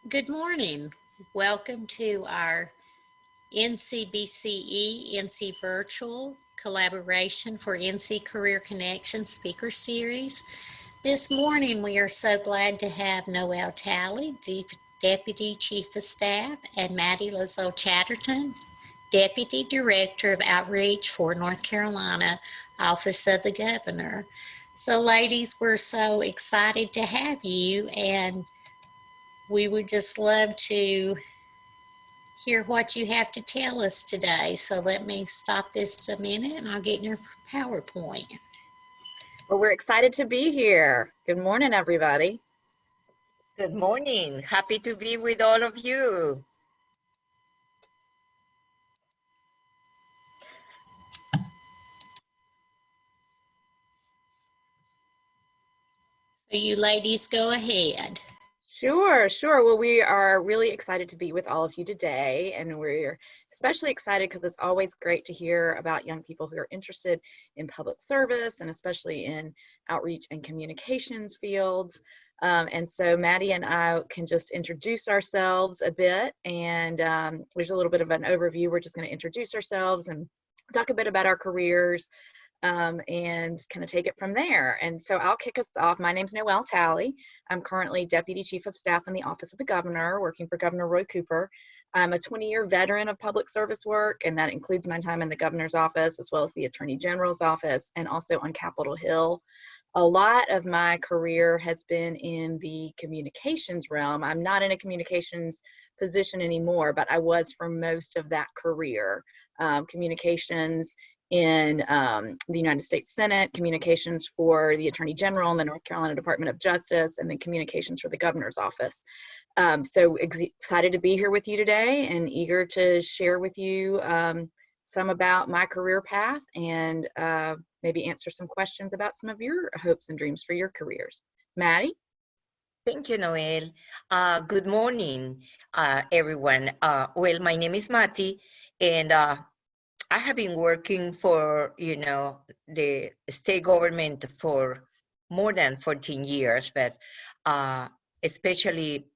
Good morning. Welcome to our NCBCE NC Virtual Collaboration for NC Career Connection Speaker Series. This morning we are so glad to have Noelle Talley, Deputy Chief of Staff, and Matty Lazo-Chadderton, Deputy Director of Outreach for North Carolina Office of the Governor. So ladies, we're so excited to have you, and we would just love to hear what you have to tell us today. So let me stop this a minute and I'll get in your PowerPoint. Well, we're excited to be here. Good morning, everybody. Good morning. Happy to be with all of you. So you ladies go ahead. Sure. Well, we are really excited to be with all of you today, and we're especially excited because it's always great to hear about young people who are interested in public service and especially in outreach and communications fields. And so Matty and I can just introduce ourselves a bit, and there's a little bit of an overview. We're just going to introduce ourselves and talk a bit about our careers, and kind of take it from there. And so I'll kick us off. My name's Noelle Talley. I'm currently Deputy Chief of Staff in the Office of the Governor, working for Governor Roy Cooper. I'm a 20-year veteran of public service work, and that includes my time in the Governor's office, as well as the Attorney General's office, and also on Capitol Hill. A lot of my career has been in the communications realm. I'm not in a communications position anymore, but I was for most of that career. Communications in the United States Senate, communications for the Attorney General and the North Carolina Department of Justice, and then communications for the Governor's office. So excited to be here with you today and eager to share with you some about my career path and maybe answer some questions about some of your hopes and dreams for your careers. Matty? Thank you, Noelle. Good morning, everyone. Well, my name is Matty, and I have been working for, the state government for more than 14 years, but especially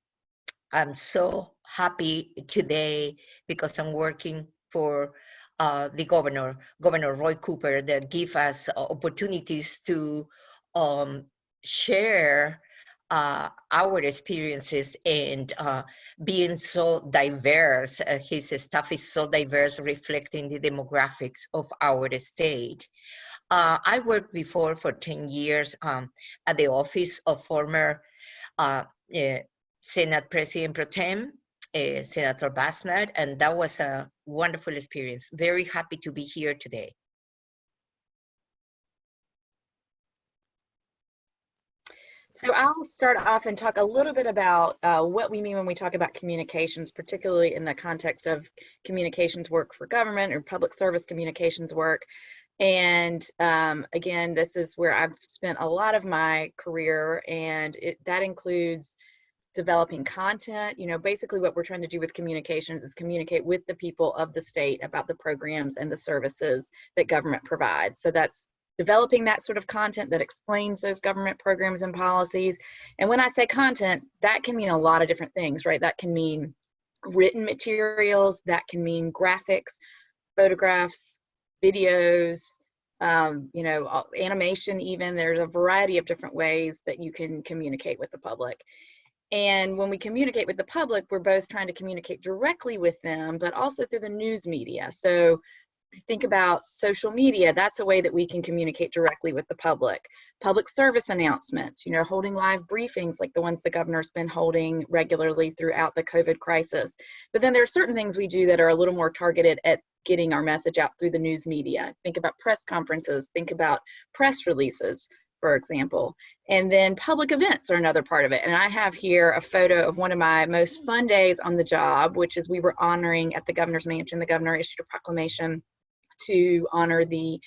I'm so happy today because I'm working for the Governor Roy Cooper, that give us opportunities to share our experiences and being so diverse. His staff is so diverse, reflecting the demographics of our state. I worked before for 10 years at the office of former Senate President Pro Tem, Senator Basnett, and that was a wonderful experience. Very happy to be here today. So I'll start off and talk a little bit about what we mean when we talk about communications, particularly in the context of communications work for government or public service communications work. And again, this is where I've spent a lot of my career, and that includes developing content. Basically what we're trying to do with communications is communicate with the people of the state about the programs and the services that government provides. So that's developing that sort of content that explains those government programs and policies. And when I say content, that can mean a lot of different things, right? That can mean written materials, that can mean graphics, photographs, videos, animation even. There's a variety of different ways that you can communicate with the public. And when we communicate with the public, we're both trying to communicate directly with them, but also through the news media. So think about social media. That's a way that we can communicate directly with the public. Public service announcements, holding live briefings like the ones the governor's been holding regularly throughout the COVID crisis. But then there are certain things we do that are a little more targeted at getting our message out through the news media. Think about press conferences, think about press releases, for example. And then public events are another part of it. And I have here a photo of one of my most fun days on the job, which is we were honoring at the governor's mansion. The governor issued a proclamation to honor the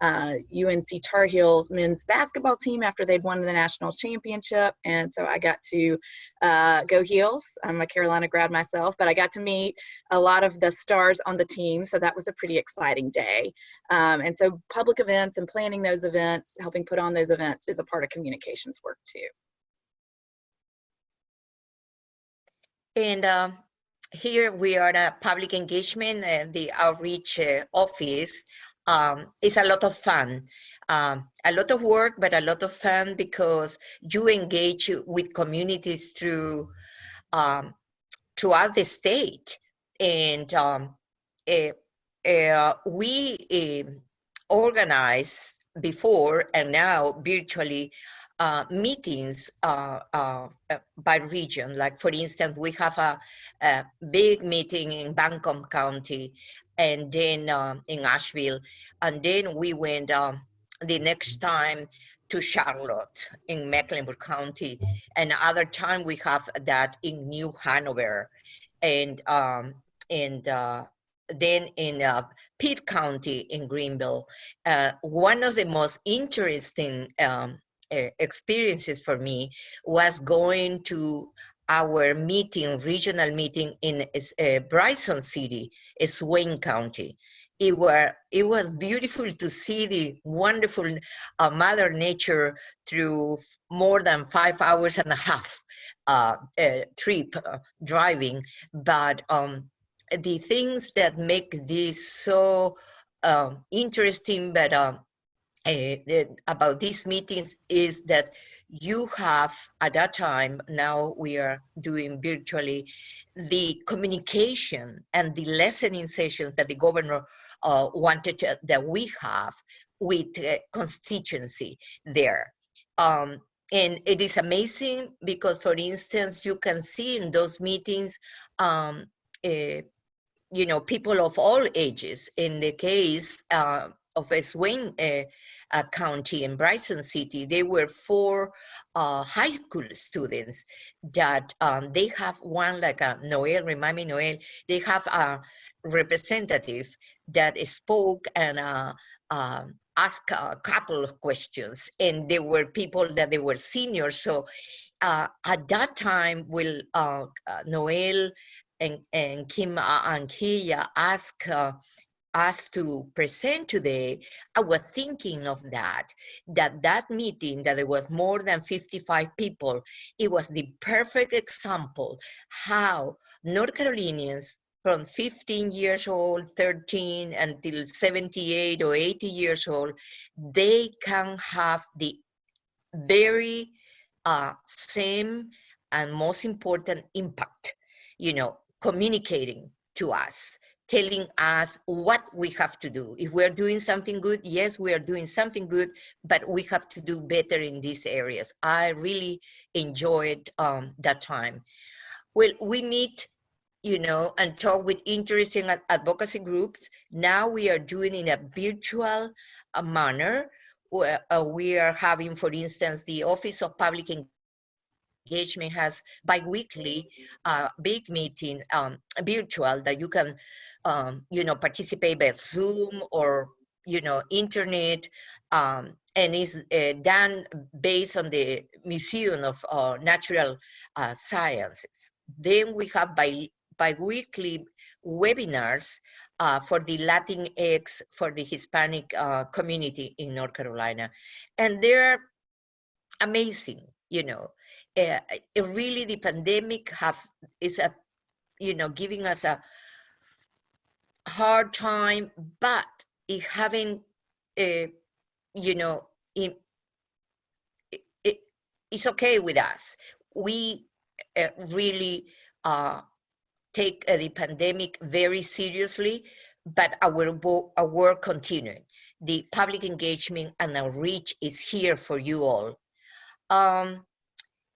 UNC Tar Heels men's basketball team after they'd won the national championship. And so I got to go Heels. I'm a Carolina grad myself, but I got to meet a lot of the stars on the team. So that was a pretty exciting day. And so public events and planning those events, helping put on those events, is a part of communications work too. And here we are at public engagement and the outreach office. It's a lot of fun. A lot of work, but a lot of fun because you engage with communities um, throughout the state. And uh, we organize before and now virtually meetings by region. Like for instance, we have a big meeting in Buncombe County and then in Asheville. And then we went the next time to Charlotte in Mecklenburg County. And other time we have that in New Hanover and then in Pitt County in Greenville. One of the most interesting experiences for me was going to our meeting, regional meeting in Bryson City, Swain County. It was beautiful to see the wonderful Mother Nature through more than 5 hours and a half trip driving, but the things that make this so interesting, but about these meetings is that you have at that time, now we are doing virtually, the communication and the listening sessions that the governor wanted that we have with constituency there. And it is amazing because, for instance, you can see in those meetings um, uh, people of all ages. In the case of Swain County in Bryson City, they were 4 high school students that they have one, like Noelle, remind me, Noelle, they have a representative that spoke and asked a couple of questions, and there were people that they were seniors. So at that time, will Noelle and Kim and Kia asked us to present today, I was thinking of that meeting, that there was more than 55 people, it was the perfect example how North Carolinians from 15 years old, 13 until 78 or 80 years old, they can have the very same and most important impact, communicating to us, telling us what we have to do. If we're doing something good, yes, we are doing something good, but we have to do better in these areas. I really enjoyed that time. Well, we meet, and talk with interesting advocacy groups. Now we are doing in a virtual manner. We are having, for instance, the Office of Public Engagement has bi-weekly big meeting, virtual, that you can, participate by Zoom or, internet, and is done based on the Museum of Natural Sciences. Then we have bi-weekly webinars for the Latinx, for the Hispanic community in North Carolina. And they're amazing, really the pandemic is giving us a hard time, but it having, it's okay with us. We really take the pandemic very seriously, but our work continuing. The public engagement and outreach is here for you all.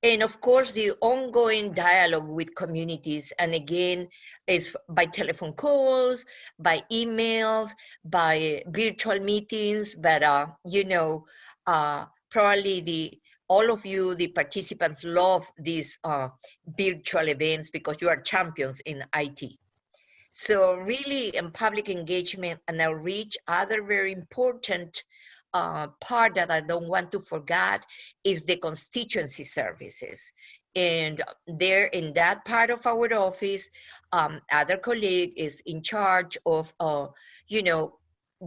And of course, the ongoing dialogue with communities, and again, is by telephone calls, by emails, by virtual meetings, but probably all of you, the participants, love these virtual events because you are champions in IT. So really, in public engagement and outreach, other very important part that I don't want to forget is the constituency services. And there in that part of our office, other colleague is in charge of,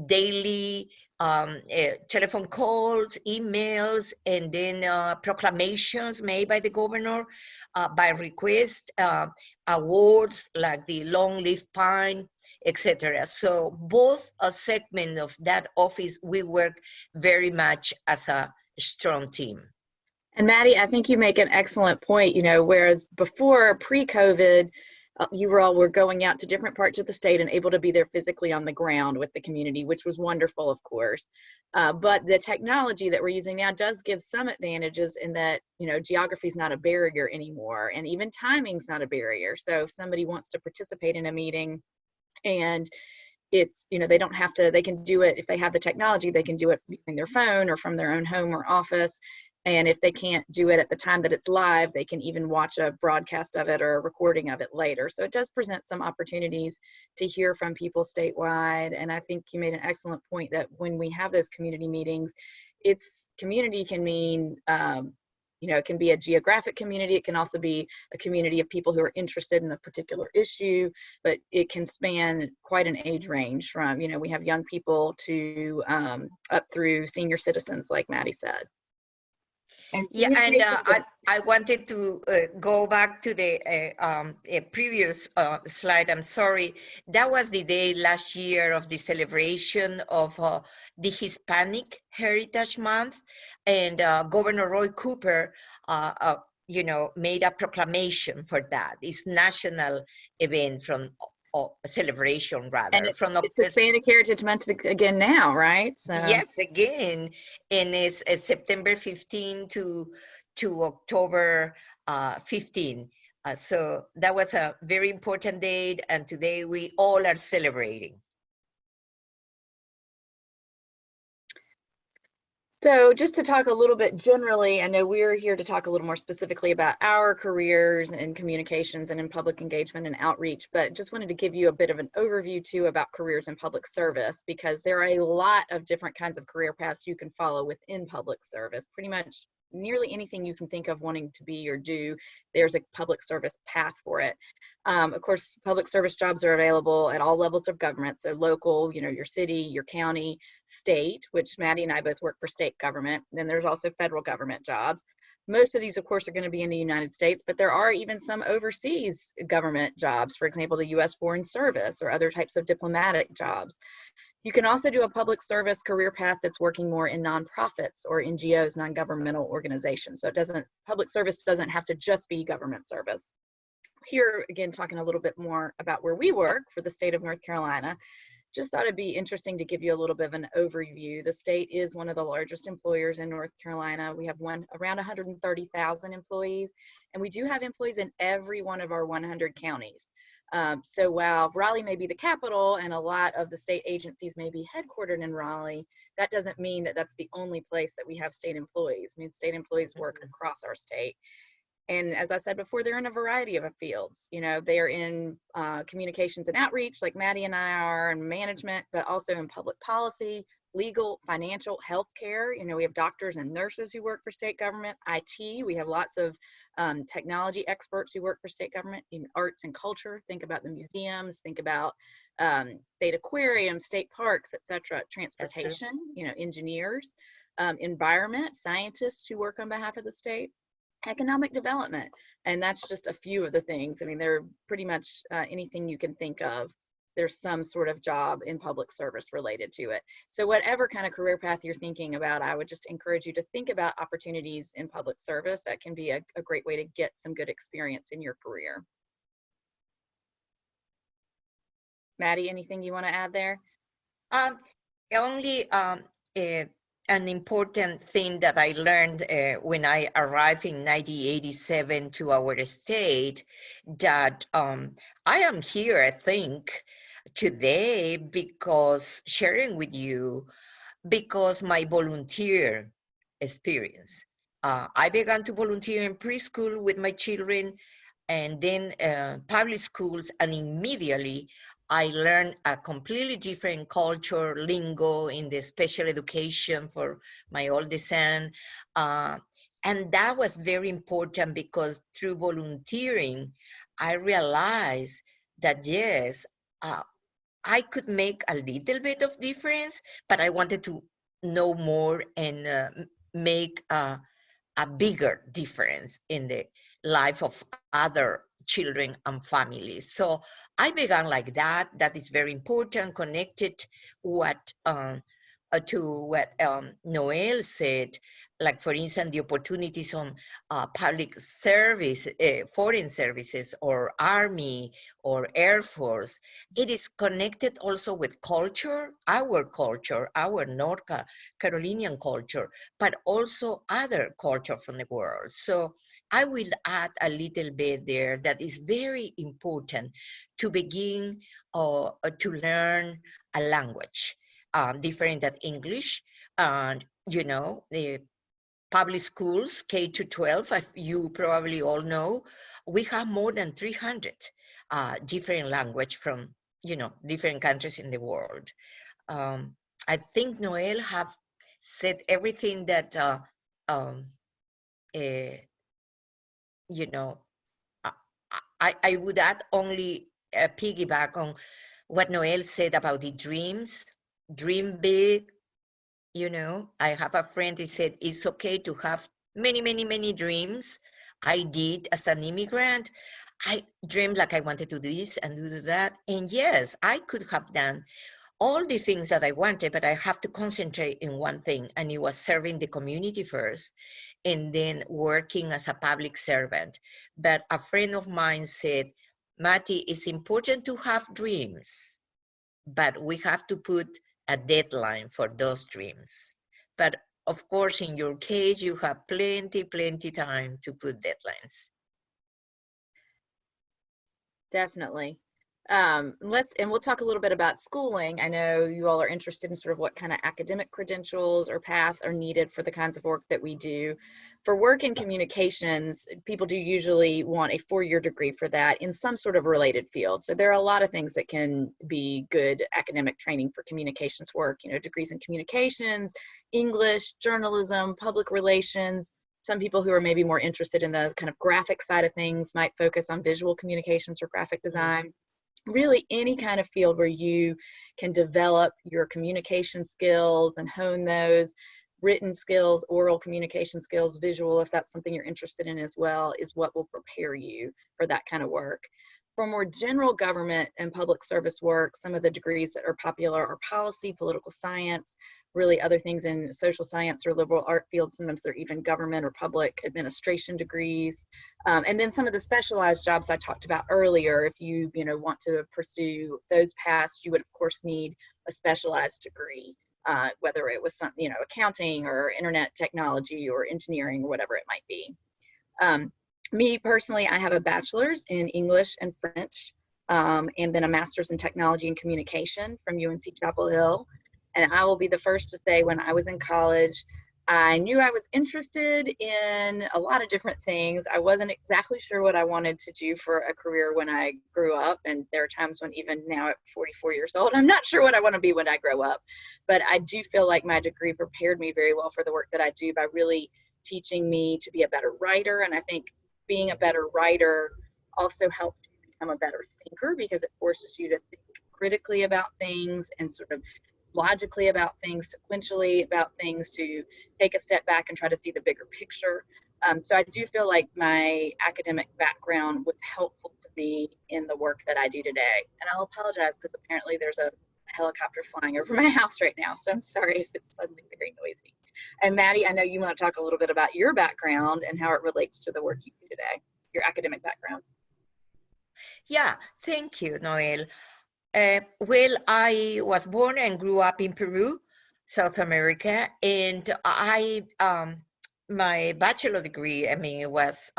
daily telephone calls, emails, and then proclamations made by the governor by request, awards like the Long Live Pine, etc. So both a segment of that office, we work very much as a strong team. And Matty, I think you make an excellent point, you know, whereas before pre-COVID, you all were going out to different parts of the state and able to be there physically on the ground with the community, which was wonderful, of course. But the technology that we're using now does give some advantages in that, you know, geography is not a barrier anymore, and even timing's not a barrier. So if somebody wants to participate in a meeting and it's, you know, they don't have to, they can do it, if they have the technology, they can do it using their phone or from their own home or office. And if they can't do it at the time that it's live, they can even watch a broadcast of it or a recording of it later. So it does present some opportunities to hear from people statewide. And I think you made an excellent point that when we have those community meetings, it's community can mean, you know, it can be a geographic community. It can also be a community of people who are interested in a particular issue, but it can span quite an age range from, you know, we have young people to up through senior citizens, like Matty said. And yeah, and I wanted to go back to the previous slide. I'm sorry. That was the day last year of the celebration of the Hispanic Heritage Month, and Governor Roy Cooper, you know, made a proclamation for that. It's national event from a celebration rather. And it's Hispanic Heritage Month again now, right? So. Yes, again, and it's September 15 to October 15. So that was a very important date, and today we all are celebrating. So just to talk a little bit generally, I know we're here to talk a little more specifically about our careers in communications and in public engagement and outreach, but just wanted to give you a bit of an overview too about careers in public service, because there are a lot of different kinds of career paths you can follow within public service. Pretty much nearly anything you can think of wanting to be or do, there's a public service path for it. Of course, public service jobs are available at all levels of government. So local, you know, your city, your county, state, which Matty and I both work for state government. Then there's also federal government jobs. Most of these, of course, are going to be in the United States, but there are even some overseas government jobs, for example, the U.S. Foreign Service or other types of diplomatic jobs. You can also do a public service career path that's working more in nonprofits or NGOs, non-governmental organizations. So public service doesn't have to just be government service. Here, again, talking a little bit more about where we work for the state of North Carolina. Just thought it'd be interesting to give you a little bit of an overview. The state is one of the largest employers in North Carolina. We have around 130,000 employees, and we do have employees in every one of our 100 counties. So while Raleigh may be the capital and a lot of the state agencies may be headquartered in Raleigh, that doesn't mean that that's the only place that we have state employees. I mean, state employees work across our state. And as I said before, they're in a variety of fields. You know, they are in communications and outreach, like Matty and I are, and management, but also in public policy, legal, financial, healthcare. You know, we have doctors and nurses who work for state government. IT, we have lots of technology experts who work for state government. In arts and culture, think about the museums, think about state aquariums, state parks, etc. Transportation, you know, engineers, environment, scientists who work on behalf of the state. Economic development, and that's just a few of the things. I mean, they're pretty much anything you can think of. There's some sort of job in public service related to it. So whatever kind of career path you're thinking about, I would just encourage you to think about opportunities in public service. That can be a great way to get some good experience in your career. Matty, anything you want to add there? Only an important thing that I learned when I arrived in 1987 to our state, that I am here, I think, today because sharing with you, because my volunteer experience. I began to volunteer in preschool with my children, and then public schools, and immediately I learned a completely different culture, lingo in the special education for my oldest son. And that was very important because through volunteering, I realized that yes, I could make a little bit of difference, but I wanted to know more and make a bigger difference in the life of other children and families. So I began like that. That is very important, connected what to what Noelle said, like for instance, the opportunities on public service, foreign services, or army, or Air Force. It is connected also with culture, our North Carolinian culture, but also other culture from the world. So I will add a little bit there that is very important to begin to learn a language different than English. And, you know, the public schools, K to 12, as you probably all know, we have more than 300 different language from, you know, different countries in the world. Um, I think Noelle have said everything that, um, uh, you know, I, I would add only piggyback on what Noelle said about the dreams. Dream big. You know, I have a friend who said it's okay to have many, many, many dreams. I did as an immigrant. I dreamed like I wanted to do this and do that. And yes, I could have done all the things that I wanted, but I have to concentrate in one thing, and it was serving the community first and then working as a public servant. But a friend of mine said, Matty, it's important to have dreams, but we have to put a deadline for those dreams. But of course, in your case, you have plenty time to put deadlines. Definitely. We'll talk a little bit about schooling. I know you all are interested in sort of what kind of academic credentials or path are needed for the kinds of work that we do. For work in communications, people do usually want a 4-year degree for that in some sort of related field. So there are a lot of things that can be good academic training for communications work, you know, degrees in communications, English, journalism, public relations. Some people who are maybe more interested in the kind of graphic side of things might focus on visual communications or graphic design. Really any kind of field where you can develop your communication skills and hone those, written skills, oral communication skills, visual, if that's something you're interested in as well, is what will prepare you for that kind of work. For more general government and public service work, some of the degrees that are popular are policy, political science, really other things in social science or liberal art fields. Sometimes they're even government or public administration degrees. And then some of the specialized jobs I talked about earlier, if you want to pursue those paths, you would of course need a specialized degree, whether it was some, accounting or internet technology or engineering or whatever it might be. Me personally, I have a bachelor's in English and French, and then a master's in technology and communication from UNC Chapel Hill. And I will be the first to say, when I was in college, I knew I was interested in a lot of different things. I wasn't exactly sure what I wanted to do for a career when I grew up. And there are times when even now at 44 years old, I'm not sure what I want to be when I grow up. But I do feel like my degree prepared me very well for the work that I do by really teaching me to be a better writer. And I think being a better writer also helped you become a better thinker, because it forces you to think critically about things and sort of logically about things, sequentially about things, to take a step back and try to see the bigger picture. So I do feel like my academic background was helpful to me in the work that I do today. And I'll apologize because apparently there's a helicopter flying over my house right now, so I'm sorry if it's suddenly very noisy. And Matty, I know you want to talk a little bit about your background and how it relates to the work you do today, your academic background. Yeah, thank you, Noelle. Well, I was born and grew up in Peru, South America, and I my bachelor degree, it was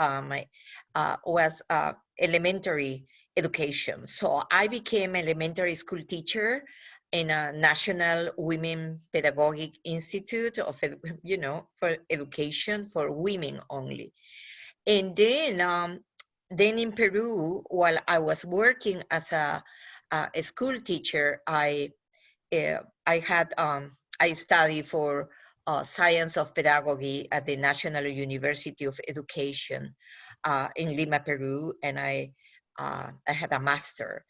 elementary education. So I became elementary school teacher in a National Women Pedagogic Institute of, for education for women only. And then in Peru, while I was working as a school teacher, I studied for science of pedagogy at the National University of Education in Lima, Peru, and I had a master.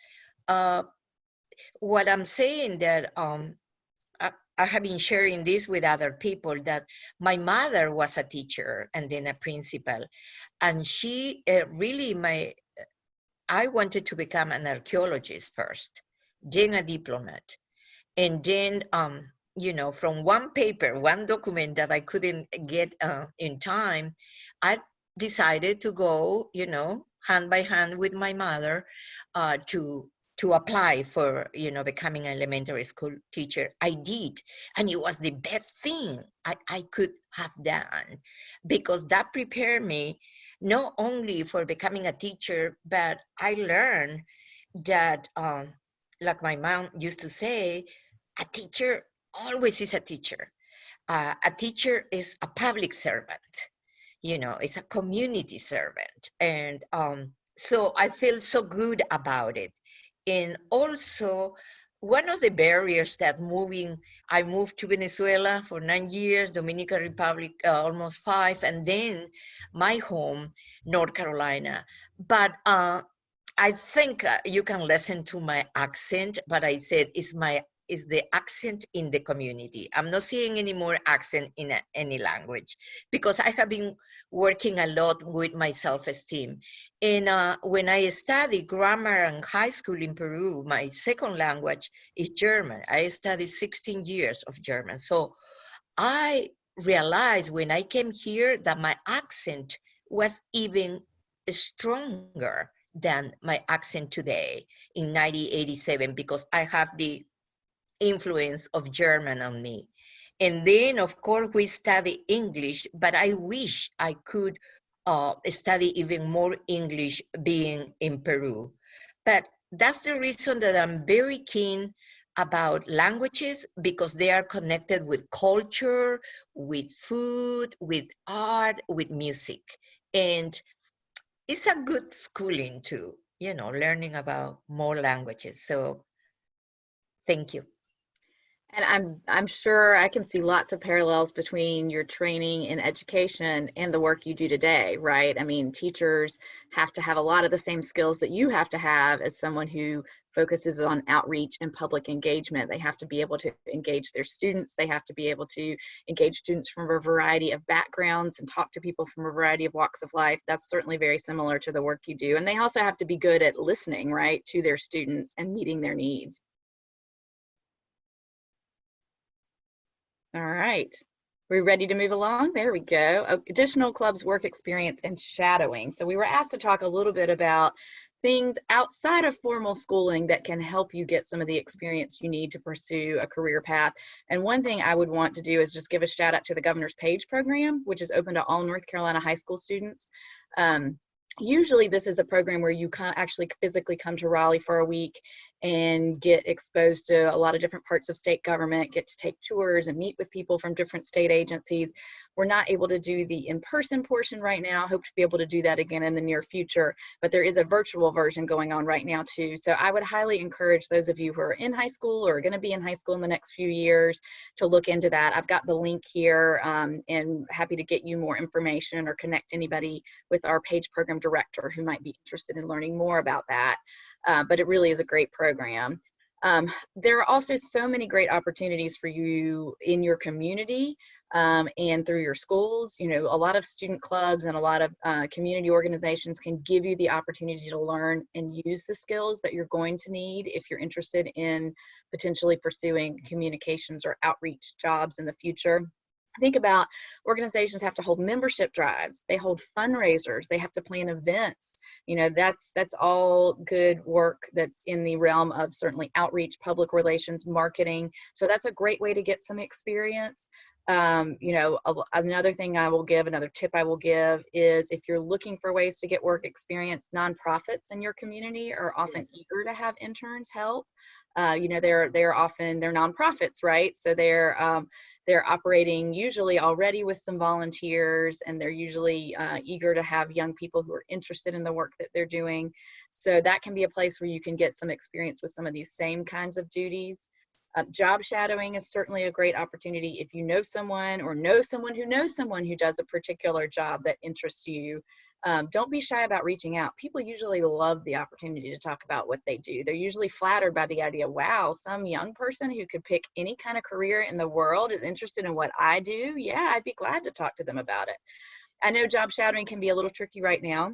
what I'm saying that I have been sharing this with other people, that my mother was a teacher and then a principal, and she really I wanted to become an archaeologist first, then a diplomat, and then from one paper, one document that I couldn't get in time, I decided to go, hand by hand with my mother, to apply for, becoming an elementary school teacher. I did, and it was the best thing I could have done, because that prepared me not only for becoming a teacher, but I learned that, like my mom used to say, a teacher always is a teacher. A teacher is a public servant, it's a community servant. And so I feel so good about it. And also, one of the barriers that I moved to Venezuela for 9 years, Dominican Republic almost 5, and then my home, North Carolina. But I think you can listen to my accent, but I said is the accent in the community. I'm not seeing any more accent in any language, because I have been working a lot with my self-esteem. And when I studied grammar in high school in Peru, my second language is German. I studied 16 years of German. So I realized when I came here that my accent was even stronger than my accent today in 1987, because I have the influence of German on me. And then, of course, we study English, but I wish I could study even more English being in Peru. But that's the reason that I'm very keen about languages, because they are connected with culture, with food, with art, with music. And it's a good schooling too, learning about more languages. So thank you. And I'm sure I can see lots of parallels between your training in education and the work you do today, right? I mean, teachers have to have a lot of the same skills that you have to have as someone who focuses on outreach and public engagement. They have to be able to engage their students. They have to be able to engage students from a variety of backgrounds and talk to people from a variety of walks of life. That's certainly very similar to the work you do. And they also have to be good at listening, right, to their students and meeting their needs. All right. We're ready to move along. There we go. Additional clubs, work experience, and shadowing. So we were asked to talk a little bit about things outside of formal schooling that can help you get some of the experience you need to pursue a career path. And one thing I would want to do is just give a shout out to the Governor's Page program, which is open to all North Carolina high school students. Usually this is a program where you actually physically come to Raleigh for a week and get exposed to a lot of different parts of state government, get to take tours and meet with people from different state agencies. We're not able to do the in-person portion right now. Hope to be able to do that again in the near future, but there is a virtual version going on right now too. So I would highly encourage those of you who are in high school or are going to be in high school in the next few years to look into that. I've got the link here and happy to get you more information or connect anybody with our Page program director who might be interested in learning more about that. But it really is a great program. There are also so many great opportunities for you in your community and through your schools. You know, a lot of student clubs and a lot of community organizations can give you the opportunity to learn and use the skills that you're going to need if you're interested in potentially pursuing communications or outreach jobs in the future. Think about organizations have to hold membership drives, they hold fundraisers, they have to plan events. You know, that's all good work that's in the realm of certainly outreach, public relations, marketing. So that's a great way to get some experience. You know, another thing I will give, another tip I will give is if you're looking for ways to get work experience, nonprofits in your community are often eager to have interns help. You know, they're nonprofits, right? So they're operating usually already with some volunteers, and they're usually eager to have young people who are interested in the work that they're doing. So that can be a place where you can get some experience with some of these same kinds of duties. Job shadowing is certainly a great opportunity if you know someone or know someone who knows someone who does a particular job that interests you. Don't be shy about reaching out. People usually love the opportunity to talk about what they do. They're usually flattered by the idea, wow, some young person who could pick any kind of career in the world is interested in what I do. Yeah, I'd be glad to talk to them about it. I know job shadowing can be a little tricky right now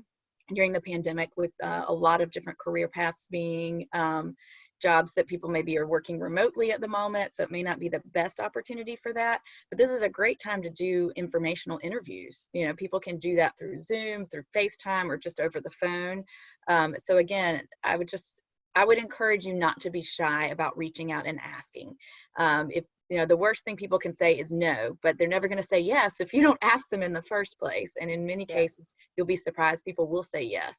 during the pandemic with a lot of different career paths being jobs that people maybe are working remotely at the moment, so it may not be the best opportunity for that. But this is a great time to do informational interviews. You know, people can do that through Zoom, through FaceTime, or just over the phone. So again, I would encourage you not to be shy about reaching out and asking. If you know, the worst thing people can say is no, but they're never going to say yes if you don't ask them in the first place. And in many cases, you'll be surprised people will say yes.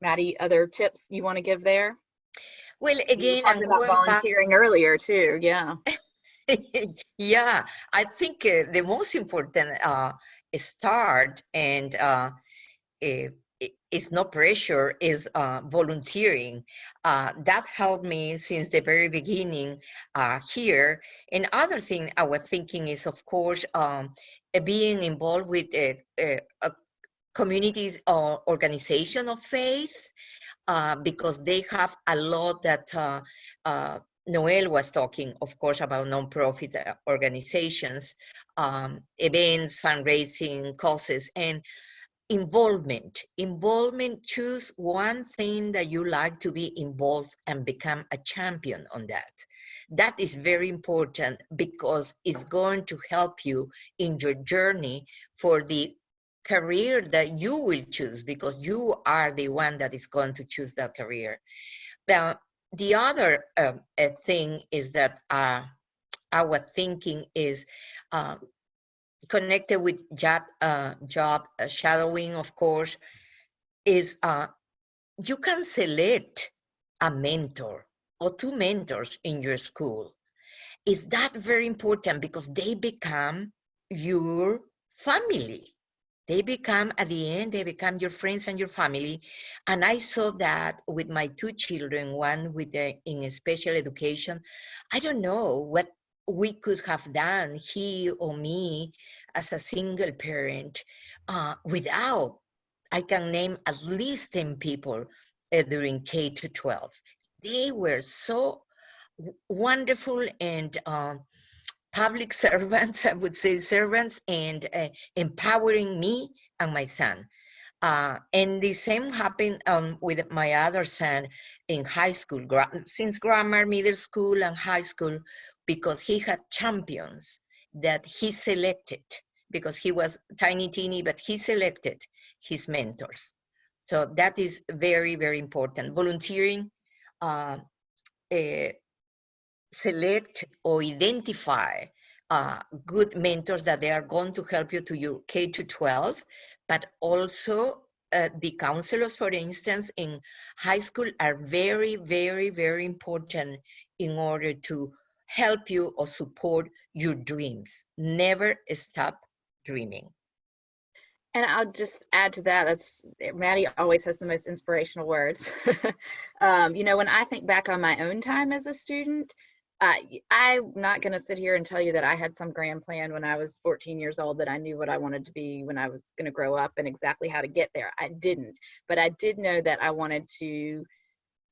Matty, other tips you want to give there? Well, We were again, I'm talking about going back. volunteering earlier too. Yeah. Yeah, I think the most important start, and is no pressure, is volunteering. That helped me since the very beginning here. And other thing I was thinking is, of course, being involved with a communities or organization of faith, because they have a lot that Noelle was talking, of course, about nonprofit organizations, events, fundraising, causes, and involvement. Choose one thing that you like to be involved and become a champion on that. That is very important because it's going to help you in your journey for the career that you will choose, because you are the one that is going to choose that career. Now, the other thing is that I was thinking is connected with job shadowing, of course, is you can select a mentor or two mentors in your school. Is that very important because they become your family. They become, at the end, they become your friends and your family. And I saw that with my two children, one with in special education. I don't know what we could have done, he or me, as a single parent, without, I can name at least 10 people during K to 12. They were so wonderful and public servants, I would say servants, and empowering me and my son. And the same happened with my other son in high school, since grammar, middle school, and high school, because he had champions that he selected, because he was tiny, teeny, but he selected his mentors. So that is very, very important. Volunteering, select or identify good mentors that they are going to help you to your K to 12, but also the counselors, for instance, in high school are very, very, very important in order to help you or support your dreams. Never stop dreaming. And I'll just add to that, Matty always has the most inspirational words. You know, when I think back on my own time as a student, I'm not going to sit here and tell you that I had some grand plan when I was 14 years old, that I knew what I wanted to be when I was going to grow up and exactly how to get there. I didn't, but I did know that I wanted to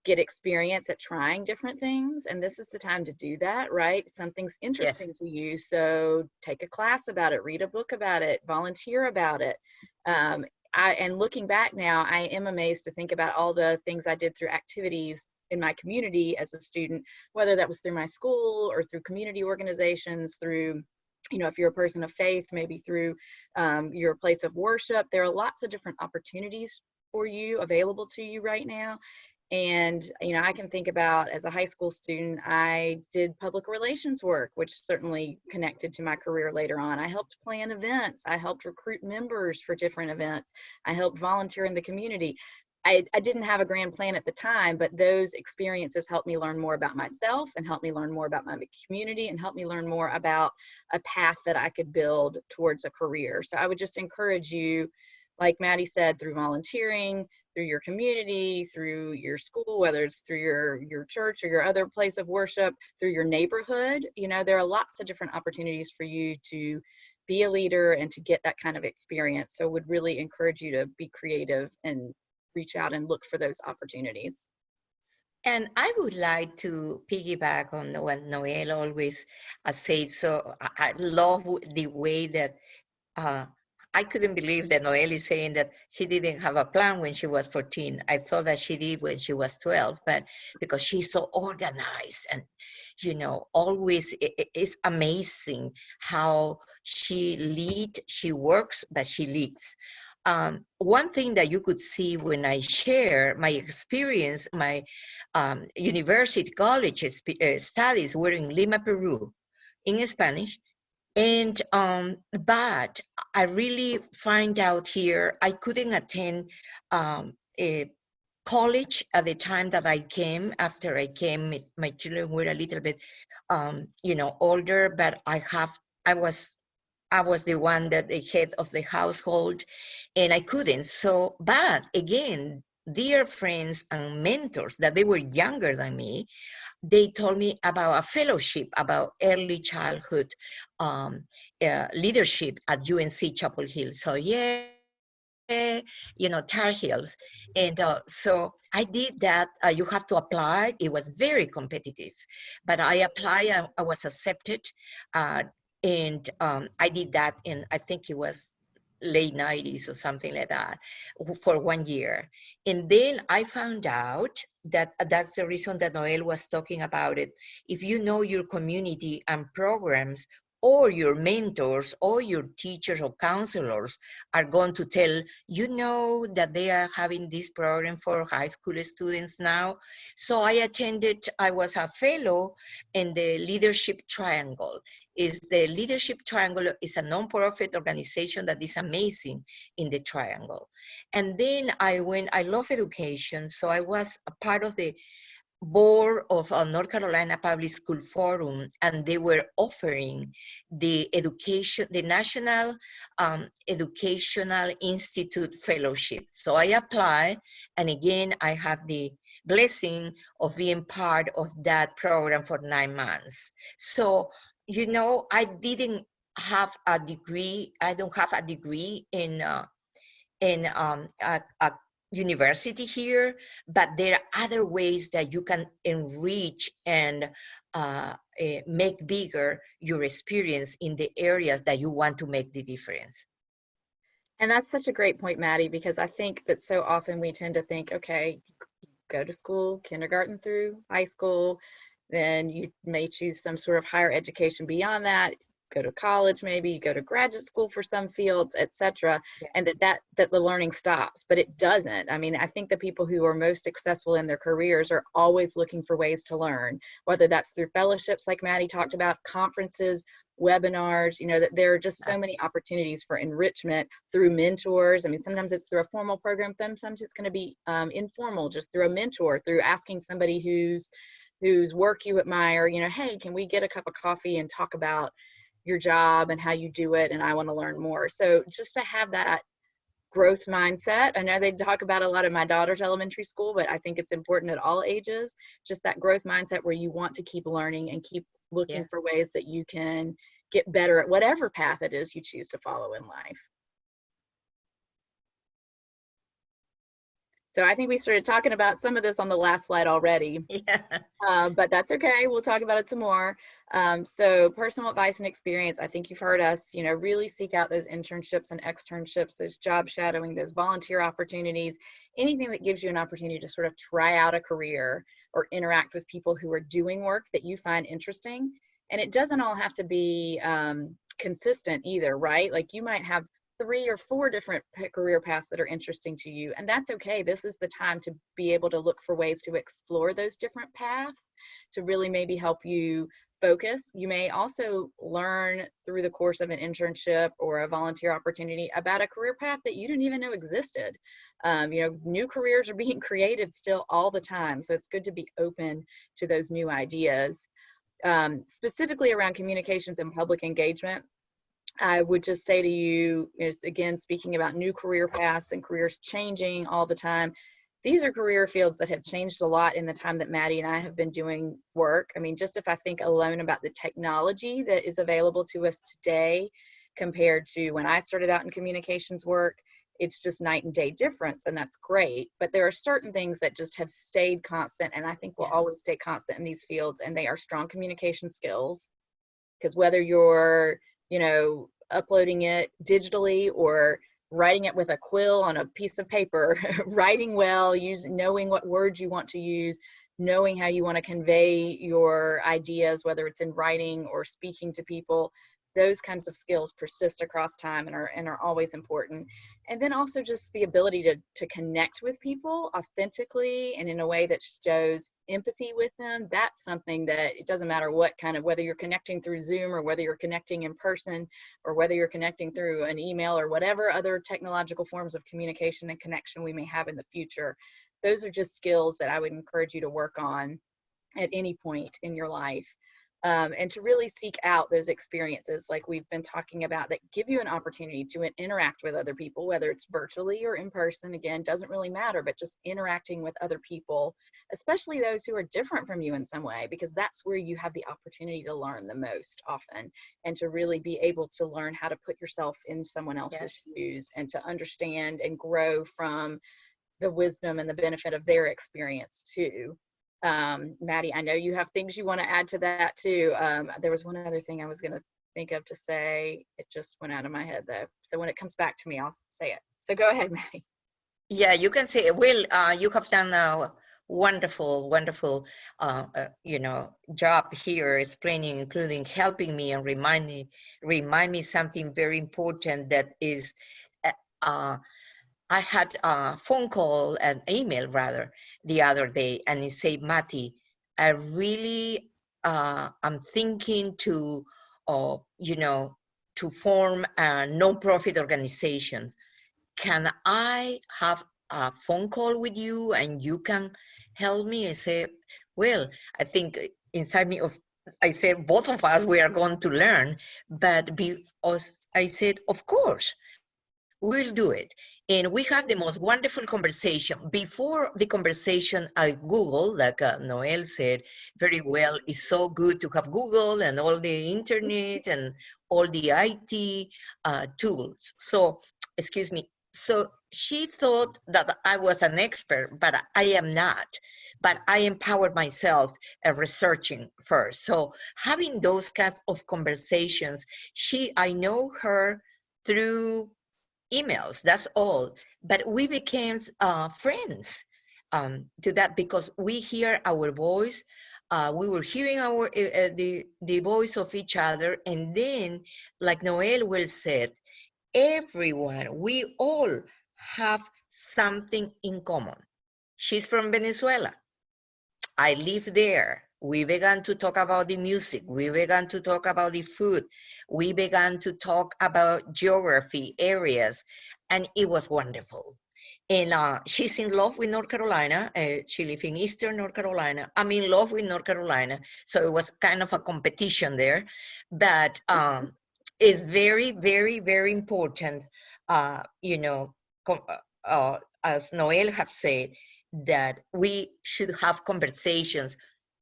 get experience at trying different things, and this is the time to do that, right? Something's interesting Yes. to you, so take a class about it, read a book about it, volunteer about it. And looking back now, I am amazed to think about all the things I did through activities in my community as a student, whether that was through my school or through community organizations, through, you know, if you're a person of faith, maybe through your place of worship. There are lots of different opportunities for you available to you right now. And, you know, I can think about, as a high school student, I did public relations work, which certainly connected to my career later on. I helped plan events. I helped recruit members for different events. I helped volunteer in the community. I didn't have a grand plan at the time, but those experiences helped me learn more about myself and helped me learn more about my community and helped me learn more about a path that I could build towards a career. So I would just encourage you, like Matty said, through volunteering, through your community, through your school, whether it's through your church or your other place of worship, through your neighborhood. You know, there are lots of different opportunities for you to be a leader and to get that kind of experience. So would really encourage you to be creative and reach out and look for those opportunities. And I would like to piggyback on what Noelle always says. So I love the way that uh, I couldn't believe that Noelle is saying that she didn't have a plan when she was 14. I thought that she did when she was 12, but because she's so organized and, you know, always it's amazing how she works, but she leads. One thing that you could see when I share my experience, my university college studies were in Lima, Peru, in Spanish. And but I really find out here I couldn't attend a college at the time that I came. After I came, my children were a little bit, you know, older. But I was the one that the head of the household, and I couldn't. So, but again, dear friends and mentors that they were younger than me, they told me about a fellowship about early childhood leadership at UNC Chapel Hill. So yeah, you know, Tar Heels. And so I did that. You have to apply. It was very competitive, but I applied. I was accepted. Uh, and I did that in, I think it was late 90s or something like that for 1 year. And then I found out that that's the reason that Noelle was talking about it. If you know your community and programs, or your mentors or your teachers or counselors are going to tell, you know, that they are having this program for high school students now. So I was a fellow in the Leadership Triangle. The Leadership Triangle is a nonprofit organization that is amazing in the Triangle. And then I love education, so I was a part of the board of North Carolina Public School Forum, and they were offering the National Educational Institute Fellowship. So I applied, and again, I have the blessing of being part of that program for 9 months. So, you know, I didn't have a degree. I don't have a degree in a university here, but there are other ways that you can enrich and make bigger your experience in the areas that you want to make the difference. And that's such a great point, Matty, because I think that so often we tend to think, okay, go to school, kindergarten through high school, then you may choose some sort of higher education beyond that, go to college, maybe go to graduate school for some fields, etc. Yeah. And that the learning stops, but it doesn't. I mean, I think the people who are most successful in their careers are always looking for ways to learn, whether that's through fellowships like Matty talked about, conferences, webinars, you know, that there are just so many opportunities for enrichment through mentors. I mean, sometimes it's through a formal program, sometimes it's going to be informal, just through a mentor, through asking somebody whose work you admire, you know, hey, can we get a cup of coffee and talk about your job and how you do it, and I want to learn more. So just to have that growth mindset. I know they talk about a lot in my daughter's elementary school, but I think it's important at all ages, just that growth mindset where you want to keep learning and keep looking for ways that you can get better at whatever path it is you choose to follow in life. So I think we started talking about some of this on the last slide already. Yeah. But that's okay. We'll talk about it some more. So personal advice and experience, I think you've heard us, you know, really seek out those internships and externships, those job shadowing, those volunteer opportunities, anything that gives you an opportunity to sort of try out a career or interact with people who are doing work that you find interesting. And it doesn't all have to be consistent either, right? Like you might have 3 or 4 different career paths that are interesting to you, and that's okay. This is the time to be able to look for ways to explore those different paths to really maybe help you focus. You may also learn through the course of an internship or a volunteer opportunity about a career path that you didn't even know existed. You know, new careers are being created still all the time, so it's good to be open to those new ideas. Specifically around communications and public engagement, I would just say to you, is again, speaking about new career paths and careers changing all the time, these are career fields that have changed a lot in the time that Matty and I have been doing work. I mean, just if I think alone about the technology that is available to us today, compared to when I started out in communications work. It's just night and day difference, and that's great. But there are certain things that just have stayed constant, and I think will always stay constant in these fields, and they are strong communication skills. Because whether you're, uploading it digitally or writing it with a quill on a piece of paper, writing well, knowing what words you want to use, knowing how you want to convey your ideas, whether it's in writing or speaking to people, those kinds of skills persist across time and are always important. And then also just the ability to connect with people authentically and in a way that shows empathy with them. That's something that it doesn't matter whether you're connecting through Zoom or whether you're connecting in person or whether you're connecting through an email or whatever other technological forms of communication and connection we may have in the future. Those are just skills that I would encourage you to work on at any point in your life. And to really seek out those experiences like we've been talking about that give you an opportunity to interact with other people, whether it's virtually or in person. Again, doesn't really matter, but just interacting with other people, especially those who are different from you in some way, because that's where you have the opportunity to learn the most often, and to really be able to learn how to put yourself in someone else's shoes and to understand and grow from the wisdom and the benefit of their experience too. Matty, I know you have things you want to add to that too. There was one other thing I was going to think of to say. It just went out of my head though. So when it comes back to me, I'll say it. So go ahead, Matty. Yeah, you can say, well, you have done a wonderful, wonderful, job here explaining, including helping me and remind me something very important that is, I had a phone call, an email rather, the other day, and it said, Matty, I really I'm thinking to, to form a non-profit organization. Can I have a phone call with you and you can help me? I said, well, I think inside me, I said, both of us, we are going to learn, but I said, of course, we'll do it. And we have the most wonderful conversation. Before the conversation, I Google, like Noelle said very well, it's so good to have Google and all the internet and all the IT tools. So, excuse me. So she thought that I was an expert, but I am not. But I empowered myself researching first. So having those kinds of conversations, I know her through emails, that's all. But we became friends to that because we hear our voice. We were hearing the voice of each other. And then, like Noelle will said, we all have something in common. She's from Venezuela. I live there. We began to talk about the music. We began to talk about the food. We began to talk about geography, areas, and it was wonderful. And she's in love with North Carolina. She lives in Eastern North Carolina. I'm in love with North Carolina. So it was kind of a competition there. But it's very, very, very important, as Noelle have said, that we should have conversations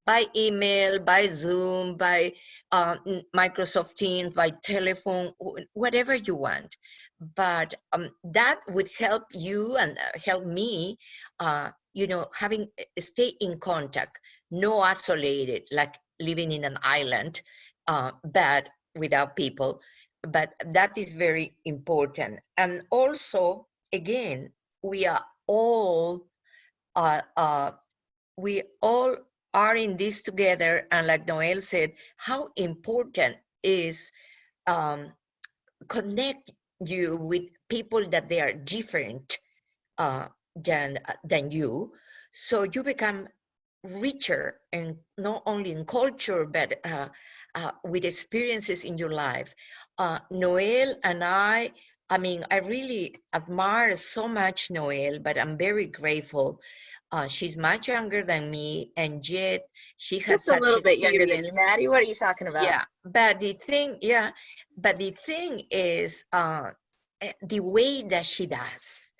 by email, by Zoom, by Microsoft Teams, by telephone, whatever you want. But that would help you and help me, stay in contact, no isolated, like living in an island, but without people. But that is very important. And also, again, we all are in this together. And like Noelle said, how important is connect you with people that they are different than you. So you become richer, and not only in culture, but with experiences in your life. Noelle and I really admire so much Noelle, but I'm very grateful. She's much younger than me, and yet she has just a little bit younger than you, Matty. What are you talking about? Yeah, but the thing is, the way that she does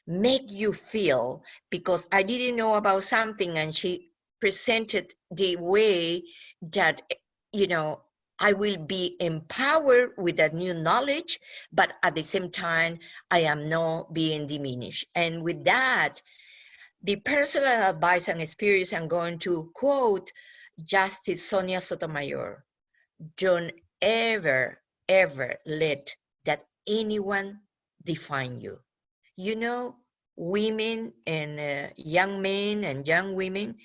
make you feel, because I didn't know about something, and she presented the way that I will be empowered with that new knowledge, but at the same time, I am not being diminished. And with that, the personal advice and experience, I'm going to quote Justice Sonia Sotomayor. Don't ever, ever let that anyone define you. You know, women and young men and young women,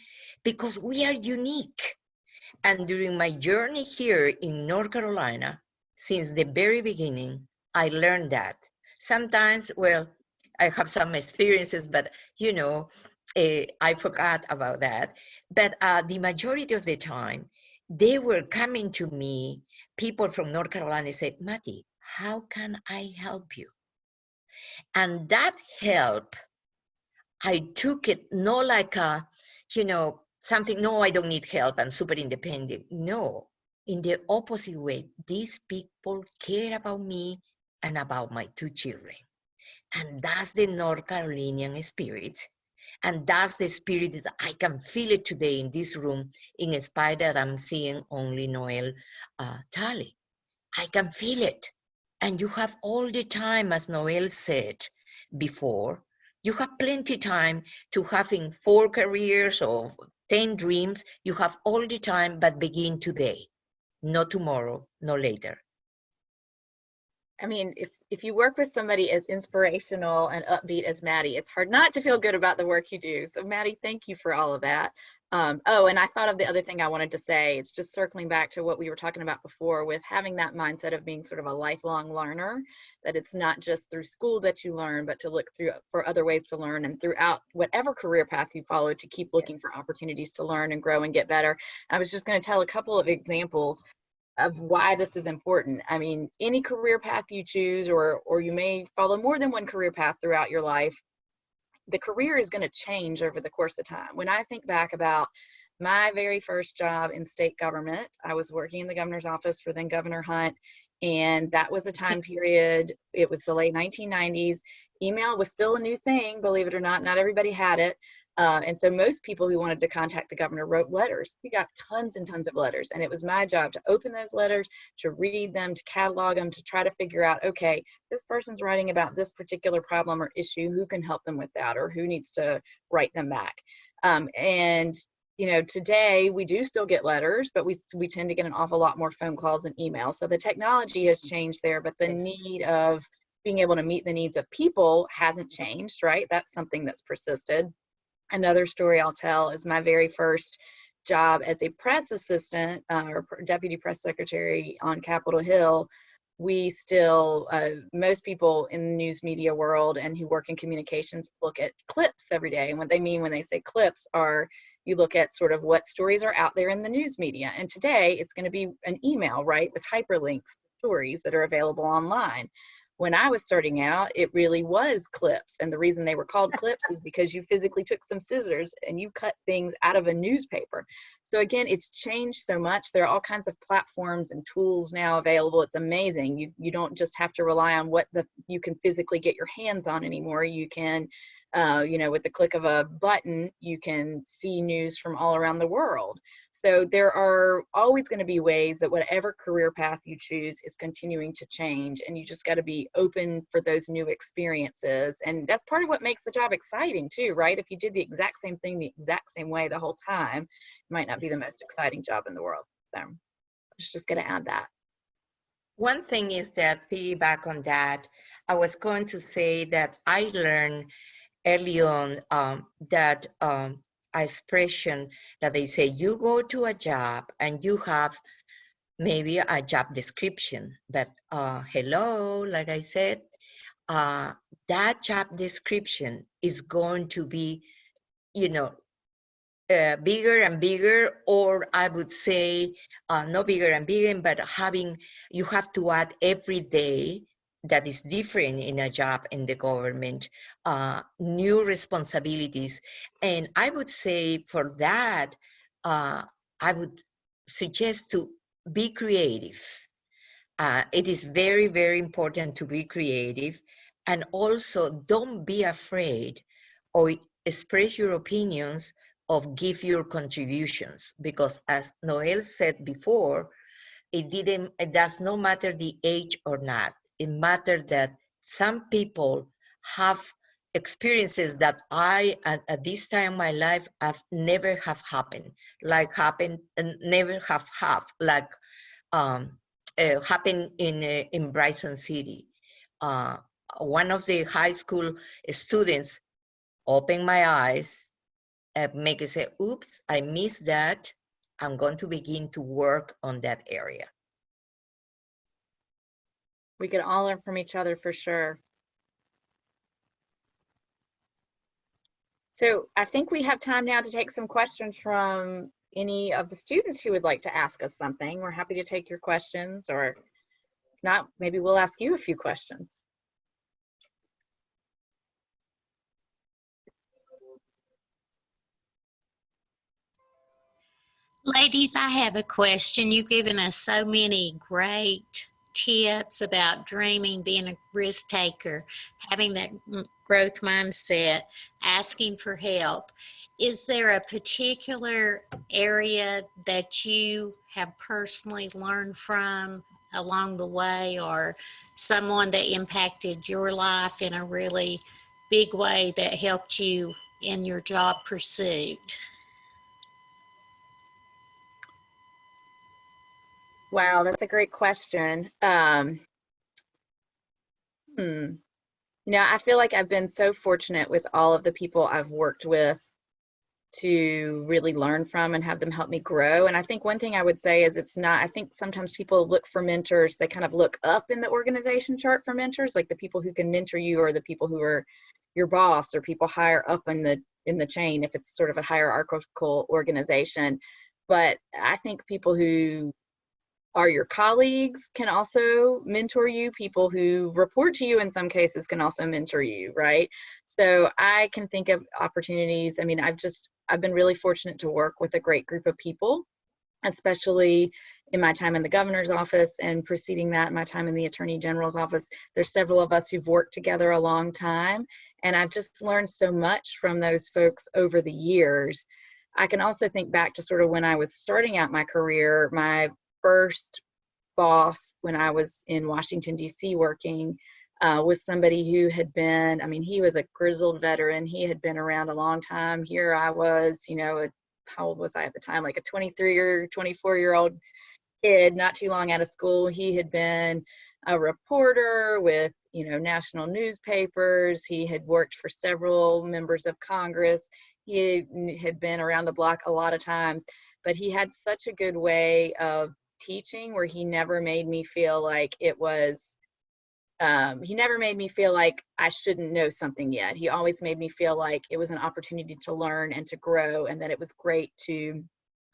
because we are unique. And during my journey here in North Carolina, since the very beginning, I learned that. Sometimes, well, I have some experiences, but you know, I forgot about that. But the majority of the time, they were coming to me, people from North Carolina said, Matty, how can I help you? And that help, I took it not like a, you know, something, no, I don't need help, I'm super independent. No, in the opposite way, these people care about me and about my two children. And that's the North Carolinian spirit. And that's the spirit that I can feel it today in this room, in spite that I'm seeing only Noelle Talley. I can feel it. And you have all the time, as Noelle said before, you have plenty time to having 4 careers or 10 dreams. You have all the time, but begin today, not tomorrow, no later. I mean, if you work with somebody as inspirational and upbeat as Matty, it's hard not to feel good about the work you do. So Matty, thank you for all of that. Oh, and I thought of the other thing I wanted to say. It's just circling back to what we were talking about before with having that mindset of being sort of a lifelong learner, that it's not just through school that you learn, but to look through for other ways to learn, and throughout whatever career path you follow, to keep looking for opportunities to learn and grow and get better. I was just going to tell a couple of examples of why this is important. I mean, any career path you choose, or you may follow more than one career path throughout your life, the career is going to change over the course of time. When I think back about my very first job in state government, I was working in the governor's office for then Governor Hunt, and that was a time period, it was the late 1990s. Email was still a new thing, believe it or not. Not everybody had it. And so most people who wanted to contact the governor wrote letters. We got tons and tons of letters. And it was my job to open those letters, to read them, to catalog them, to try to figure out, okay, this person's writing about this particular problem or issue, who can help them with that, or who needs to write them back. And you know, today we do still get letters, but we tend to get an awful lot more phone calls and emails. So the technology has changed there, but the need of being able to meet the needs of people hasn't changed, right? That's something that's persisted. Another story I'll tell is my very first job as a press assistant or deputy press secretary on Capitol Hill. We still, most people in the news media world and who work in communications look at clips every day. And what they mean when they say clips are, you look at sort of what stories are out there in the news media. And today it's going to be an email, right, with hyperlinks to stories that are available online. When I was starting out, it really was clips. And the reason they were called clips is because you physically took some scissors and you cut things out of a newspaper. So again, it's changed so much. There are all kinds of platforms and tools now available. It's amazing. You don't just have to rely on what you can physically get your hands on anymore. You can, you know, with the click of a button, you can see news from all around the world. So there are always going to be ways that whatever career path you choose is continuing to change, and you just got to be open for those new experiences. And that's part of what makes the job exciting too, right? If you did the exact same thing the exact same way the whole time, it might not be the most exciting job in the world. So I'm just going to add that. One thing is that, piggyback on that, I was going to say that I learned early on that expression that they say, you go to a job and you have maybe a job description, but hello, like I said, that job description is going to be, you know, bigger and bigger, or I would say not bigger and bigger, but you have to add every day that is different in a job in the government, new responsibilities. And I would say for that, I would suggest to be creative. It is very, very important to be creative, and also don't be afraid or express your opinions of give your contributions, because as Noelle said before, it does not matter the age or not. It matters that some people have experiences that I, at this time in my life, have never have happened, like happened, and never have, like happened in Bryson City. One of the high school students opened my eyes, make it say, oops, I missed that. I'm going to begin to work on that area. We can all learn from each other for sure. So I think we have time now to take some questions from any of the students who would like to ask us something. We're happy to take your questions, or if not, maybe we'll ask you a few questions. Ladies, I have a question. You've given us so many great tips about dreaming, being a risk taker, having that growth mindset, asking for help. Is there a particular area that you have personally learned from along the way, or someone that impacted your life in a really big way that helped you in your job pursuit? Wow, that's a great question. You know, I feel like I've been so fortunate with all of the people I've worked with to really learn from and have them help me grow. And I think one thing I would say is it's not, I think sometimes people look for mentors, they kind of look up in the organization chart for mentors, like the people who can mentor you or the people who are your boss or people higher up in the chain if it's sort of a hierarchical organization. But I think people who are your colleagues can also mentor you. People who report to you in some cases can also mentor you, right? So I can think of opportunities. I mean, I've been really fortunate to work with a great group of people, especially in my time in the governor's office and preceding that, my time in the attorney general's office. There's several of us who've worked together a long time, and I've just learned so much from those folks over the years. I can also think back to sort of when I was starting out my career, my first boss when I was in Washington, D.C. working was somebody who had been, I mean, he was a grizzled veteran. He had been around a long time. Here I was, you know, how old was I at the time? Like a 23 or 24-year-old kid, not too long out of school. He had been a reporter with, you know, national newspapers. He had worked for several members of Congress. He had been around the block a lot of times, but he had such a good way of teaching where he never made me feel like it was he never made me feel like I shouldn't know something yet. He always made me feel like it was an opportunity to learn and to grow, and that it was great to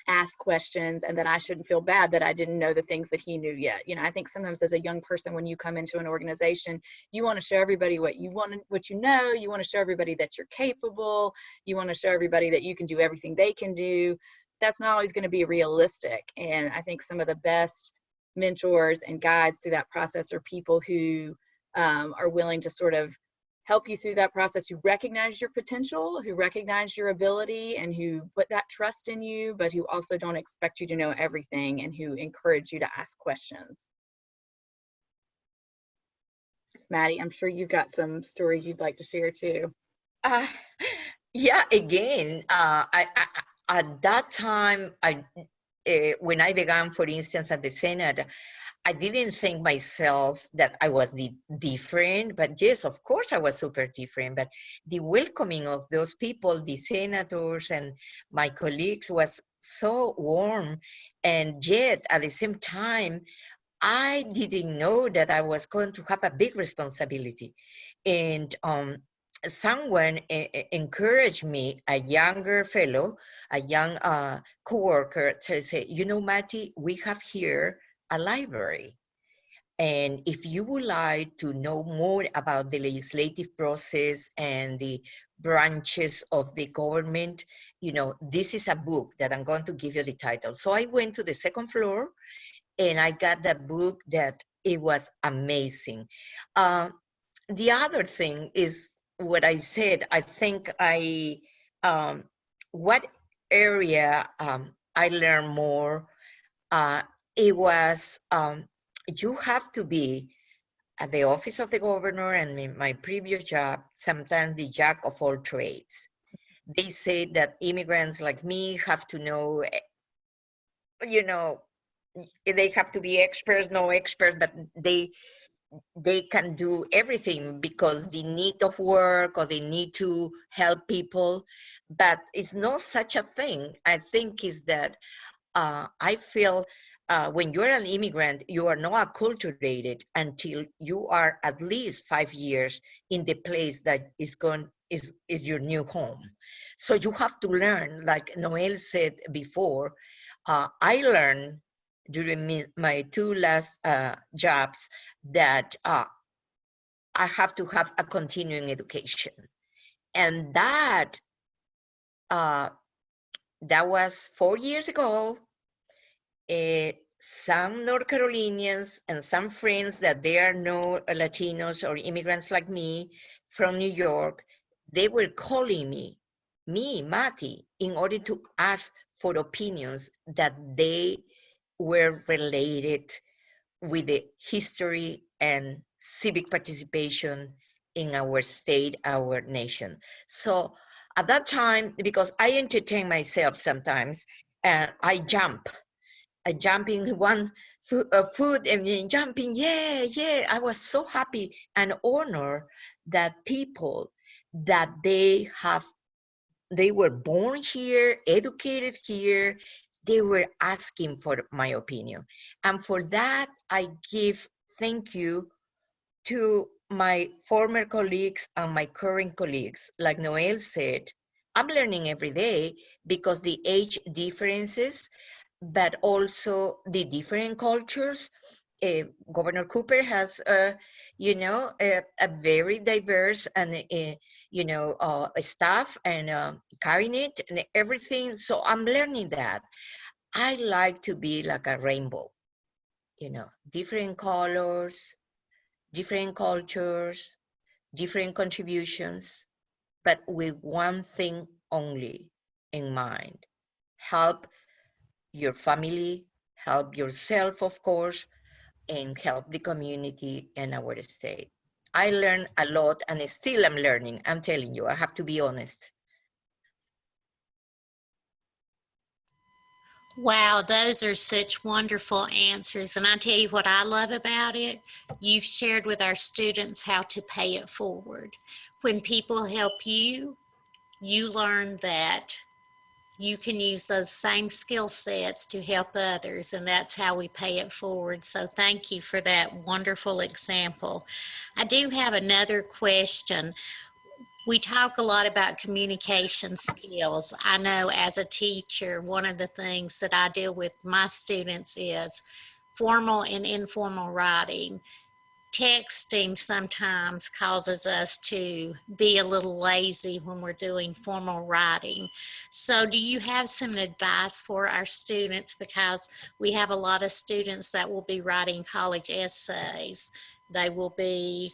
ask questions, and that I shouldn't feel bad that I didn't know the things that he knew yet. You know, I think sometimes as a young person, when you come into an organization, you want to show everybody what you want, what you know. You want to show everybody that you're capable. You want to show everybody that you can do everything they can do. That's not always going to be realistic. And I think some of the best mentors and guides through that process are people who are willing to sort of help you through that process, who recognize your potential, who recognize your ability, and who put that trust in you, but who also don't expect you to know everything, and who encourage you to ask questions. Matty, I'm sure you've got some stories you'd like to share too. Yeah, again, at that time, when I began, for instance, at the Senate, I didn't think myself that I was different, but yes, of course I was super different. But the welcoming of those people, the senators and my colleagues, was so warm. And yet, at the same time, I didn't know that I was going to have a big responsibility. And someone encouraged me, a younger fellow, a young coworker, to say, you know, Matty, we have here a library. And if you would like to know more about the legislative process and the branches of the government, you know, this is a book that I'm going to give you the title. So I went to the second floor and I got that book that it was amazing. The other thing is what I said. I think what area I learned more it was, you have to be at the office of the governor and in my previous job, sometimes the jack of all trades. They say that immigrants like me have to know, you know, they have to be experts, no experts, but they can do everything because the need of work or the need to help people. But it's not such a thing. I think is that I feel when you're an immigrant, you are not acculturated until you are at least 5 years in the place that is your new home. So you have to learn, like Noelle said before. I learned during my 2 last jobs that I have to have a continuing education, and uh, that was 4 years ago. Some North Carolinians and some friends that they are no Latinos or immigrants like me from New York, they were calling me, Matty, in order to ask for opinions that they were related with the history and civic participation in our state, our nation. So at that time, because I entertain myself sometimes, I jump in one food and then jumping, yeah. I was so happy and honored that people that they were born here, educated here, they were asking for my opinion. And for that, I give thank you to my former colleagues and my current colleagues. Like Noelle said, I'm learning every day because the age differences, but also the different cultures. Governor Cooper has, a very diverse and, staff and cabinet and everything. So I'm learning that. I like to be like a rainbow, different colors, different cultures, different contributions, but with one thing only in mind: help your family, help yourself, of course, and help the community and our state. I learned a lot and still I'm learning. I'm telling you, I have to be honest. Wow, those are such wonderful answers. And I tell you what I love about it. You've shared with our students how to pay it forward. When people help you, you learn that you can use those same skill sets to help others, and that's how we pay it forward. So thank you for that wonderful example. I do have another question. We talk a lot about communication skills. I know as a teacher, one of the things that I deal with my students is formal and informal writing. Texting sometimes causes us to be a little lazy when we're doing formal writing. So do you have some advice for our students? Because we have a lot of students that will be writing college essays. They will be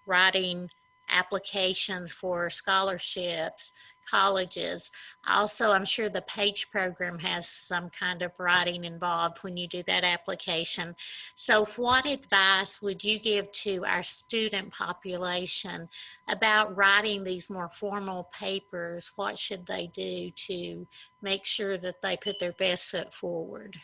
writing applications for scholarships, colleges. Also, I'm sure the PAGE program has some kind of writing involved when you do that application. So what advice would you give to our student population about writing these more formal papers? What should they do to make sure that they put their best foot forward?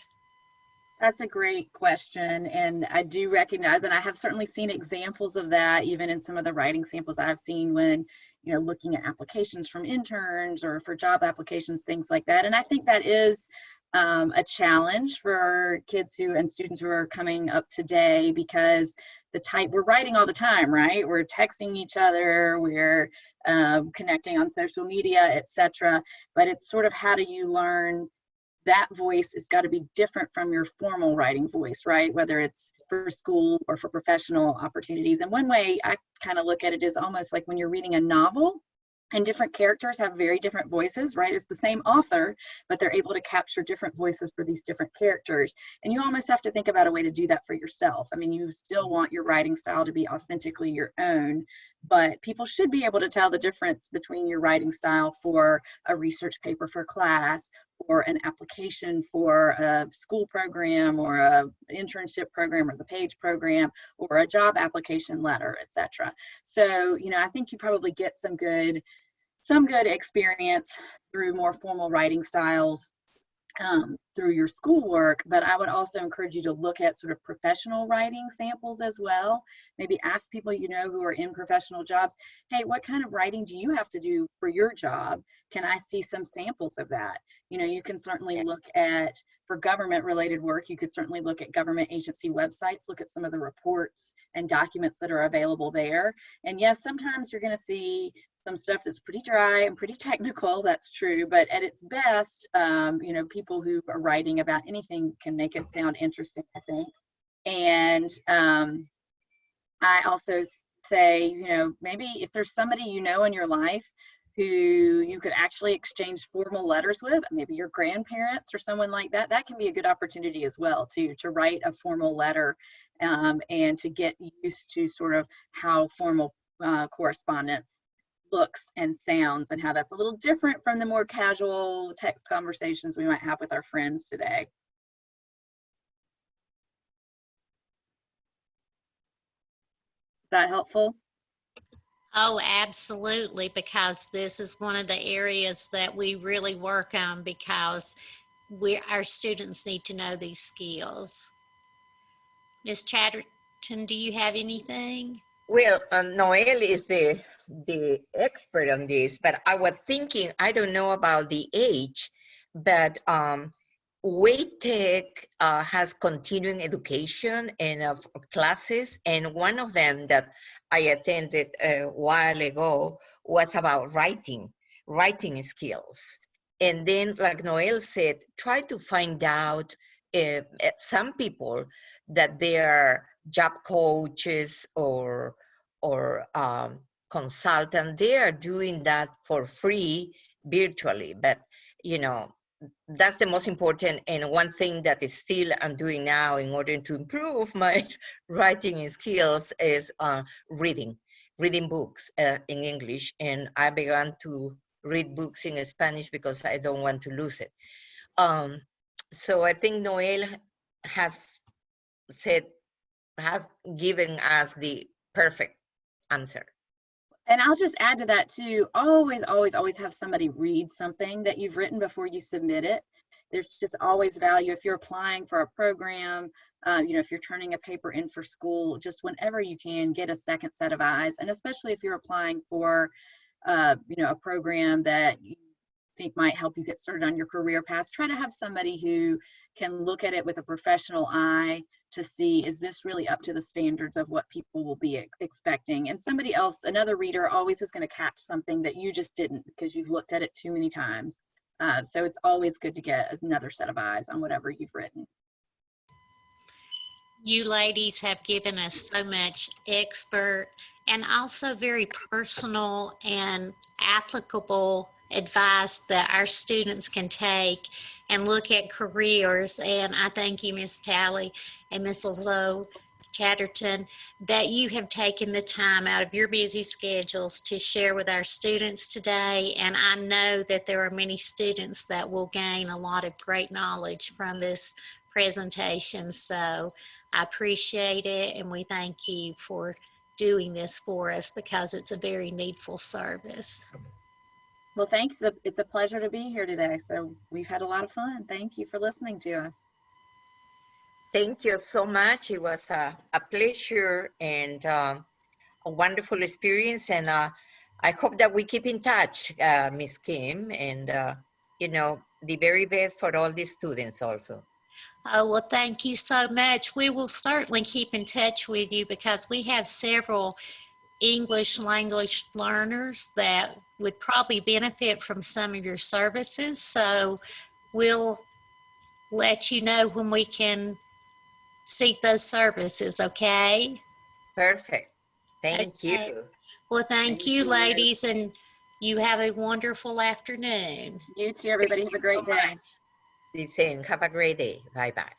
That's a great question. And I do recognize, and I have certainly seen examples of that, even in some of the writing samples I've seen when, looking at applications from interns or for job applications, things like that. And I think that is a challenge for kids and students who are coming up today, because we're writing all the time, right? We're texting each other, we're connecting on social media, etc. But it's sort of, how do you learn that voice has got to be different from your formal writing voice, right? Whether it's for school or for professional opportunities. And one way I kind of look at it is almost like when you're reading a novel and different characters have very different voices, right? It's the same author, but they're able to capture different voices for these different characters. And you almost have to think about a way to do that for yourself. I mean, you still want your writing style to be authentically your own, but people should be able to tell the difference between your writing style for a research paper for class or an application for a school program or a internship program or the PAGE program or a job application letter, etc. So, you know, I think you probably get some good experience through more formal writing styles through your schoolwork, but I would also encourage you to look at sort of professional writing samples as well. Maybe ask people you know who are in professional jobs, hey, what kind of writing do you have to do for your job? Can I see some samples of that? You know, you can certainly look at, for government related work, you could certainly look at government agency websites, look at some of the reports and documents that are available there. And yes, sometimes you're going to see some stuff that's pretty dry and pretty technical, that's true, but at its best, you know, people who are writing about anything can make it sound interesting, I think. And I also say, you know, maybe if there's somebody you know in your life who you could actually exchange formal letters with, maybe your grandparents or someone like that, that can be a good opportunity as well to write a formal letter and to get used to sort of how formal correspondence looks and sounds, and how that's a little different from the more casual text conversations we might have with our friends today. Is that helpful? Oh, absolutely, because this is one of the areas that we really work on, because our students need to know these skills. Ms. Chatterton, do you have anything? Well, Noelle is the expert on this, but I was thinking, I don't know about the age, but WATEC has continuing education and classes, and one of them that I attended a while ago was about writing skills. And then, like Noelle said, try to find out some people that they are job coaches or consultant, they are doing that for free virtually. But you know, that's the most important, and one thing that is still I'm doing now in order to improve my writing skills is reading books in English, and I began to read books in Spanish because I don't want to lose it. So I think Noelle has given us the perfect answer. And I'll just add to that too, always have somebody read something that you've written before you submit it. There's just always value if you're applying for a program, you know, if you're turning a paper in for school, just whenever you can get a second set of eyes. And especially if you're applying for, you know, a program that you think might help you get started on your career path, try to have somebody who can look at it with a professional eye to see, is this really up to the standards of what people will be expecting? And somebody else, another reader, always is going to catch something that you just didn't because you've looked at it too many times. So it's always good to get another set of eyes on whatever you've written. You ladies have given us so much expert and also very personal and applicable advice that our students can take and look at careers. And I thank you, Ms. Talley and Ms. Lazo-Chadderton, that you have taken the time out of your busy schedules to share with our students today. And I know that there are many students that will gain a lot of great knowledge from this presentation. So I appreciate it, and we thank you for doing this for us because it's a very needful service. Well, thanks. It's a pleasure to be here today. So we've had a lot of fun. Thank you for listening to us. Thank you so much. It was a pleasure and a wonderful experience. And I hope that we keep in touch, Ms. Kim, and you know, the very best for all the students also. Oh, well, thank you so much. We will certainly keep in touch with you because we have several English language learners that would probably benefit from some of your services. So we'll let you know when we can seek those services, okay? Perfect. Thank Okay. you. Well, thank you, ladies, and you have a wonderful afternoon. You too, everybody. Have a great day. The same. Have a great day. Bye-bye.